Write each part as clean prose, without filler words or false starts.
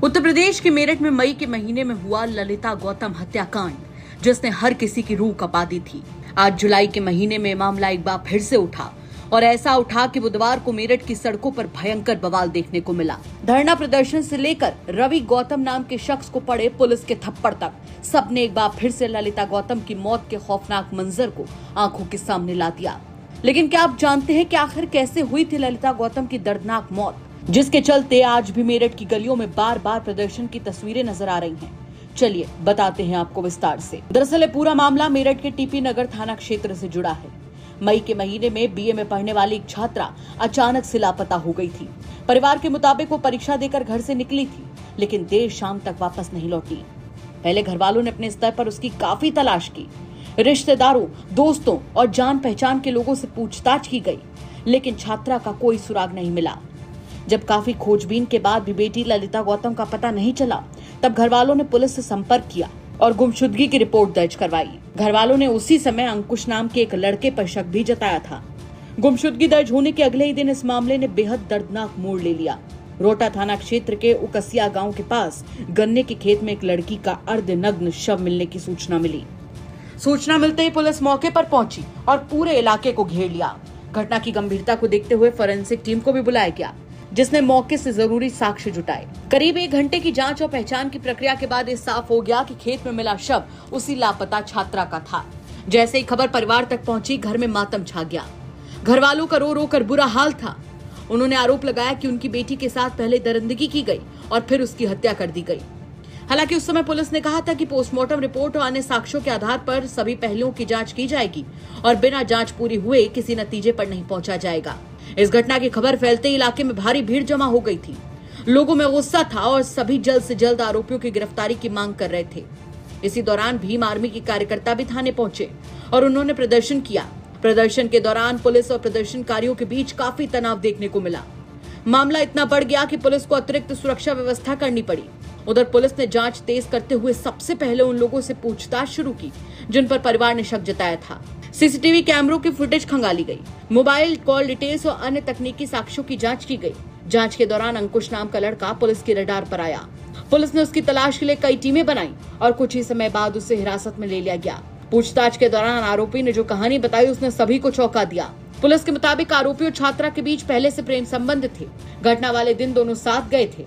उत्तर प्रदेश के मेरठ में मई के महीने में हुआ ललिता गौतम हत्याकांड, जिसने हर किसी की रूह कंपा दी थी। आज जुलाई के महीने में मामला एक बार फिर से उठा और ऐसा उठा कि बुधवार को मेरठ की सड़कों पर भयंकर बवाल देखने को मिला। धरना प्रदर्शन से लेकर रवि गौतम नाम के शख्स को पड़े पुलिस के थप्पड़ तक, सबने एक बार फिर से ललिता गौतम की मौत के खौफनाक मंजर को आंखों के सामने ला दिया। लेकिन क्या आप जानते हैं कि आखिर कैसे हुई थी ललिता गौतम की दर्दनाक मौत, जिसके चलते आज भी मेरठ की गलियों में बार बार प्रदर्शन की तस्वीरें नजर आ रही हैं। चलिए बताते हैं आपको विस्तार से। दरअसल पूरा मामला मेरठ के टीपी नगर थाना क्षेत्र से जुड़ा है। मई के महीने में बीए में पढ़ने वाली एक छात्रा अचानक से लापता हो गई थी। परिवार के मुताबिक वो परीक्षा देकर घर से निकली थी, लेकिन देर शाम तक वापस नहीं लौटी। पहले घर वालों ने अपने स्तर पर उसकी काफी तलाश की। रिश्तेदारों, दोस्तों और जान पहचान के लोगों से पूछताछ की गई, लेकिन छात्रा का कोई सुराग नहीं मिला। जब काफी खोजबीन के बाद भी बेटी ललिता गौतम का पता नहीं चला, तब घर वालों ने पुलिस से संपर्क किया और गुमशुदगी की रिपोर्ट दर्ज करवाई। घर वालों ने उसी समय अंकुश नाम के एक लड़के पर शक भी जताया था। गुमशुदगी दर्ज होने के अगले ही दिन इस मामले ने बेहद दर्दनाक मोड़ ले लिया। रोटा थाना क्षेत्र के उकसिया गांव के पास गन्ने के खेत में एक लड़की का अर्धनग्न शव मिलने की सूचना मिली। सूचना मिलते ही पुलिस मौके पर पहुंची और पूरे इलाके को घेर लिया। घटना की गंभीरता को देखते हुए फोरेंसिक टीम को भी बुलाया गया, जिसने मौके से जरूरी साक्ष्य जुटाए। करीब 1 घंटे की जांच और पहचान की प्रक्रिया के बाद ये साफ हो गया कि खेत में मिला शव उसी लापता छात्रा का था। जैसे ही खबर परिवार तक पहुंची, घर में मातम छा गया। घर वालों का रो रो कर बुरा हाल था। उन्होंने आरोप लगाया कि उनकी बेटी के साथ पहले दरिंदगी की गई और फिर उसकी हत्या कर दी गई। हालांकि उस समय पुलिस ने कहा था कि पोस्टमार्टम रिपोर्ट और अन्य साक्ष्यों के आधार पर सभी पहलुओं की जांच की जाएगी और बिना जांच पूरी हुए किसी नतीजे पर नहीं पहुंचा जाएगा। इस घटना की खबर फैलते ही इलाके में भारी भीड़ जमा हो गई थी। लोगों में गुस्सा था और सभी जल्द से जल्द आरोपियों की गिरफ्तारी की मांग कर रहे थे। इसी दौरान भीम आर्मी के कार्यकर्ता भी थाने पहुंचे और उन्होंने प्रदर्शन किया। प्रदर्शन के दौरान पुलिस और प्रदर्शनकारियों के बीच काफी तनाव देखने को मिला। मामला इतना बढ़ गया कि पुलिस को अतिरिक्त सुरक्षा व्यवस्था करनी पड़ी। उधर पुलिस ने जांच तेज करते हुए सबसे पहले उन लोगों से पूछताछ शुरू की जिन पर परिवार ने शक जताया था। सीसीटीवी कैमरों की फुटेज खंगाली गई, मोबाइल कॉल डिटेल्स और अन्य तकनीकी साक्ष्यों की जांच की गई। जांच के दौरान अंकुश नाम का लड़का पुलिस की रडार पर आया। पुलिस ने उसकी तलाश के लिए कई टीमें बनाई और कुछ ही समय बाद उसे हिरासत में ले लिया गया। पूछताछ के दौरान आरोपी ने जो कहानी बताई, उसने सभी को चौंका दिया। पुलिस के मुताबिक आरोपी और छात्रा के बीच पहले से प्रेम संबंध थे। घटना वाले दिन दोनों साथ गए थे।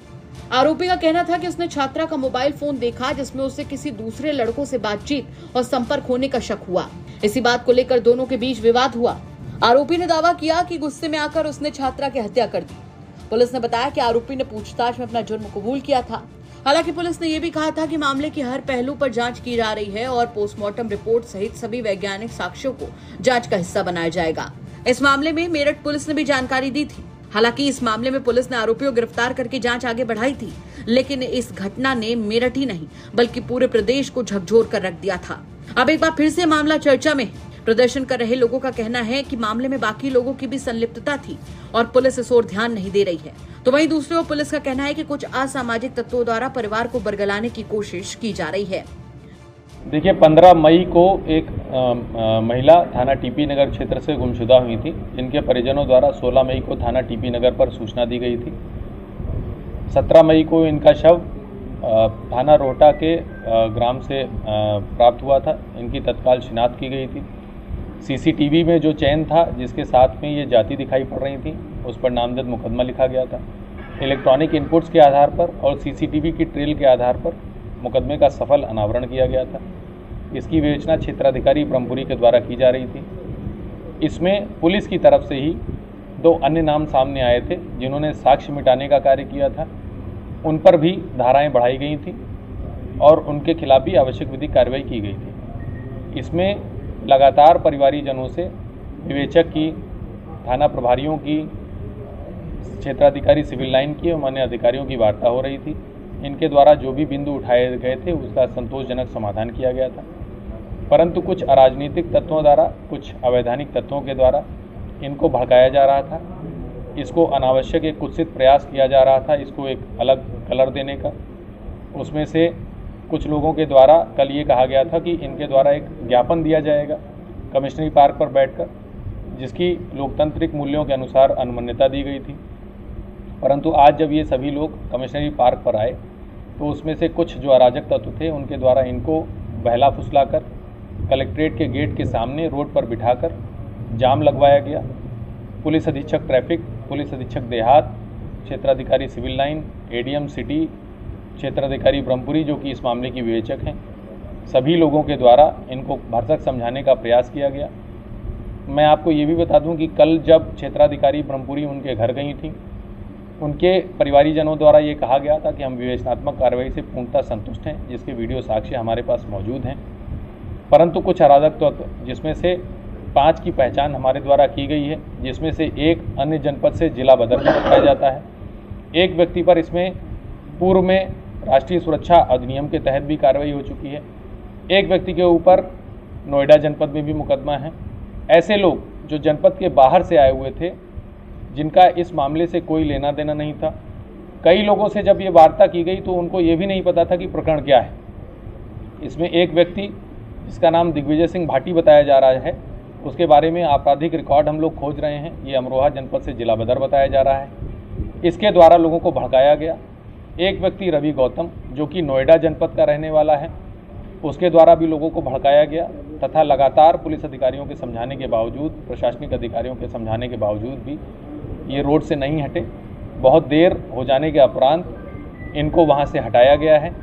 आरोपी का कहना था कि उसने छात्रा का मोबाइल फोन देखा, जिसमें उसे किसी दूसरे लड़कों से बातचीत और संपर्क होने का शक हुआ। इसी बात को लेकर दोनों के बीच विवाद हुआ। आरोपी ने दावा किया कि गुस्से में आकर उसने छात्रा की हत्या कर दी। पुलिस ने बताया कि आरोपी ने पूछताछ में अपना जुर्म कबूल किया था। हालांकि पुलिस ने यह भी कहा था कि मामले के हर पहलू पर जांच की जा रही है और पोस्टमार्टम रिपोर्ट सहित सभी वैज्ञानिक साक्ष्यों को जांच का हिस्सा बनाया जाएगा। इस मामले में मेरठ पुलिस ने भी जानकारी दी थी। हालांकि इस मामले में पुलिस ने आरोपियों को गिरफ्तार करके जांच आगे बढ़ाई थी, लेकिन इस घटना ने मेरठ ही नहीं बल्कि पूरे प्रदेश को झकझोर कर रख दिया था। अब एक बार फिर से मामला चर्चा में है। प्रदर्शन कर रहे लोगों का कहना है कि मामले में बाकी लोगों की भी संलिप्तता थी और पुलिस इस ओर ध्यान नहीं दे रही है। तो वहीं दूसरी ओर पुलिस का कहना है कि कुछ असामाजिक तत्वों द्वारा परिवार को बरगलाने की कोशिश की जा रही है। देखिए, 15 मई को एक महिला थाना टीपी नगर क्षेत्र से गुमशुदा हुई थी, जिनके परिजनों द्वारा 16 मई को थाना टीपी नगर पर सूचना दी गई थी। 17 मई को इनका शव थाना रोहटा के ग्राम से प्राप्त हुआ था। इनकी तत्काल शिनाख्त की गई थी। सीसीटीवी में जो चैन था जिसके साथ में ये जाति दिखाई पड़ रही थी, उस पर नामजद मुकदमा लिखा गया था। इलेक्ट्रॉनिक इनपुट्स के आधार पर और सीसीटीवी की ट्रेल के आधार पर मुकदमे का सफल अनावरण किया गया था। इसकी विवेचना क्षेत्राधिकारी ब्रह्मपुरी के द्वारा की जा रही थी। इसमें पुलिस की तरफ से ही 2 अन्य नाम सामने आए थे जिन्होंने साक्ष्य मिटाने का कार्य किया था। उन पर भी धाराएं बढ़ाई गई थी और उनके खिलाफ भी आवश्यक विधिक कार्रवाई की गई थी। इसमें लगातार परिवारीजनों से विवेचक की, थाना प्रभारियों की, क्षेत्राधिकारी सिविल लाइन की और अन्य अधिकारियों की वार्ता हो रही थी। इनके द्वारा जो भी बिंदु उठाए गए थे उसका संतोषजनक समाधान किया गया था, परंतु कुछ अराजनीतिक तत्वों द्वारा, कुछ अवैधानिक तत्वों के द्वारा इनको भड़काया जा रहा था। इसको अनावश्यक एक कुत्सित प्रयास किया जा रहा था, इसको एक अलग कलर देने का। उसमें से कुछ लोगों के द्वारा कल ये कहा गया था कि इनके द्वारा एक ज्ञापन दिया जाएगा कमिश्नरी पार्क पर बैठकर, जिसकी लोकतांत्रिक मूल्यों के अनुसार अनुमान्यता दी गई थी। परंतु आज जब ये सभी लोग कमिश्नरी पार्क पर आए तो उसमें से कुछ जो अराजक तत्व थे उनके द्वारा इनको बहला फुसलाकर कलेक्ट्रेट के गेट के सामने रोड पर बिठाकर जाम लगवाया गया। पुलिस अधीक्षक ट्रैफिक, पुलिस अधीक्षक देहात, क्षेत्राधिकारी सिविल लाइन, एडीएम सिटी, क्षेत्राधिकारी ब्रह्मपुरी जो कि इस मामले की विवेचक हैं, सभी लोगों के द्वारा इनको भरसक समझाने का प्रयास किया गया। मैं आपको ये भी बता दूं कि कल जब क्षेत्राधिकारी ब्रह्मपुरी उनके घर गई थी, उनके परिवारीजनों द्वारा ये कहा गया था कि हम विवेचनात्मक कार्रवाई से पूर्णतः संतुष्ट हैं, जिसके वीडियो साक्ष्य हमारे पास मौजूद हैं। परंतु कुछ अराजक तत्व जिसमें से 5 की पहचान हमारे द्वारा की गई है, जिसमें से एक अन्य जनपद से जिला बदर का बताया जाता है। एक व्यक्ति पर इसमें पूर्व में राष्ट्रीय सुरक्षा अधिनियम के तहत भी कार्रवाई हो चुकी है। एक व्यक्ति के ऊपर नोएडा जनपद में भी मुकदमा है। ऐसे लोग जो जनपद के बाहर से आए हुए थे, जिनका इस मामले से कोई लेना देना नहीं था। कई लोगों से जब ये वार्ता की गई तो उनको ये भी नहीं पता था कि प्रकरण क्या है। इसमें एक व्यक्ति जिसका नाम दिग्विजय सिंह भाटी बताया जा रहा है, उसके बारे में आपराधिक रिकॉर्ड हम लोग खोज रहे हैं। ये अमरोहा जनपद से जिला बदर बताया जा रहा है। इसके द्वारा लोगों को भड़काया गया। एक व्यक्ति रवि गौतम जो कि नोएडा जनपद का रहने वाला है, उसके द्वारा भी लोगों को भड़काया गया तथा लगातार पुलिस अधिकारियों के समझाने के बावजूद, प्रशासनिक अधिकारियों के समझाने के बावजूद भी ये रोड से नहीं हटे। बहुत देर हो जाने के उपरांत इनको वहाँ से हटाया गया है।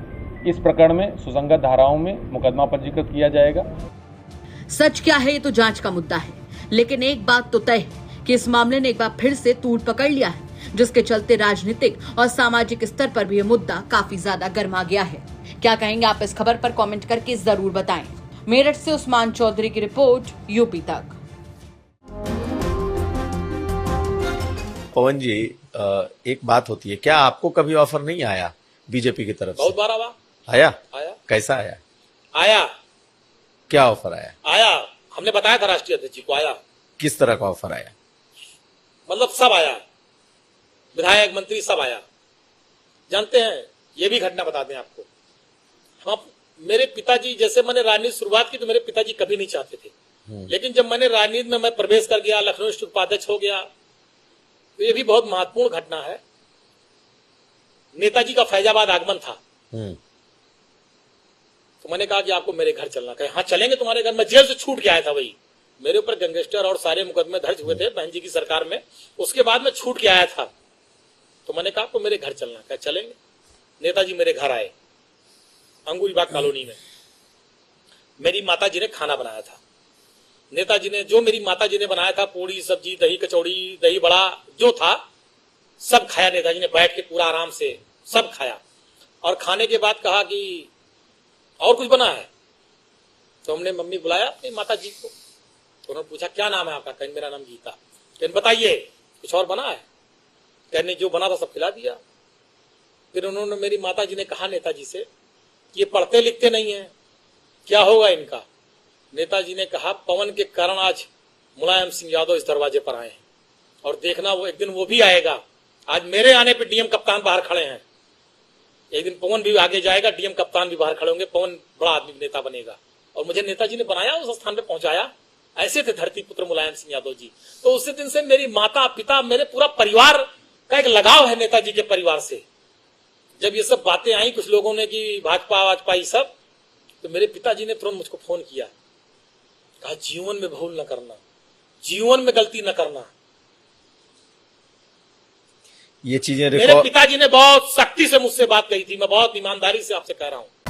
इस प्रकरण में सुसंगत धाराओं में मुकदमा पंजीकृत किया जाएगा। सच क्या है ये तो जांच का मुद्दा है, लेकिन एक बात तो तय है कि इस मामले ने एक बार फिर से तूड़ पकड़ लिया है, जिसके चलते राजनीतिक और सामाजिक स्तर पर भी ये मुद्दा काफी ज्यादा गर्मा गया है। क्या कहेंगे आप इस खबर पर कमेंट करके जरूर बताएं। मेरठ से उस्मान चौधरी की रिपोर्ट, यूपी तक। पवन जी, एक बात होती है, क्या आपको कभी ऑफर नहीं आया बीजेपी की तरफ से? बहुत बार आया। आया। कैसा आया? आया। क्या ऑफर आया? आया, हमने बताया था राष्ट्रीय अध्यक्ष जी को। आया। किस तरह का ऑफर आया? मतलब सब आया, विधायक मंत्री सब आया। जानते हैं, ये भी घटना बता दें आपको, हम मेरे पिताजी, जैसे मैंने राजनीति शुरुआत की तो मेरे पिताजी कभी नहीं चाहते थे, लेकिन जब मैंने राजनीति में मैं प्रवेश कर गया, लखनऊ डिस्ट्रिक्ट उपाध्यक्ष हो गया, तो ये भी बहुत महत्वपूर्ण घटना है। नेताजी का फैजाबाद आगमन था, तो मैंने कहा कि आपको मेरे घर चलना। कहे हाँ चलेंगे तुम्हारे घर। मैं जेल से छूट के आया था, वही मेरे ऊपर गैंगस्टर और सारे मुकदमे दर्ज हुए थे बहन जी की सरकार में। उसके बाद मैं छूट के आया था, तो मैंने कहा आपको मेरे घर चलना। कहे चलेंगे। नेताजी मेरे घर आए, अंगूरीबाग कॉलोनी में। मेरी माताजी ने खाना बनाया था। नेताजी ने, जो मेरी माताजी ने बनाया था, पूड़ी सब्जी, दही कचौड़ी, दही बड़ा जो था, सब खाया। नेताजी ने बैठ के पूरा आराम से सब खाया, और खाने के बाद कहा कि और कुछ बना है? तो हमने मम्मी बुलाया अपनी माता जी को, तो उन्होंने पूछा क्या नाम है आपका? कहने मेरा नाम गीता। कहने बताइए कुछ और बना है? कहने जो बना था सब खिला दिया। फिर उन्होंने, मेरी माता जी ने कहा नेताजी से, ये पढ़ते लिखते नहीं है, क्या होगा इनका? नेताजी ने कहा पवन के कारण आज मुलायम सिंह यादव इस दरवाजे पर आए हैं, और देखना वो एक दिन वो भी आएगा। आज मेरे आने पे डीएम कप्तान बाहर खड़े हैं, एक दिन पवन भी आगे जाएगा, डीएम कप्तान भी बाहर खड़े होंगे, पवन बड़ा आदमी नेता बनेगा। और मुझे नेताजी ने बनाया, उस स्थान पे पहुंचाया। ऐसे थे धरती पुत्र मुलायम सिंह यादव जी। तो उसी दिन से मेरी माता पिता, मेरे पूरा परिवार का एक लगाव है नेताजी के परिवार से। जब ये सब बातें आई कुछ लोगों ने कि भाजपा ये सब, तो मेरे पिताजी ने तुरंत मुझको फोन किया, कहा जीवन में भूल न करना, जीवन में गलती न करना। ये चीजें मेरे पिताजी ने बहुत सख्ती से मुझसे बात कही थी। मैं बहुत ईमानदारी से आपसे कह रहा हूं।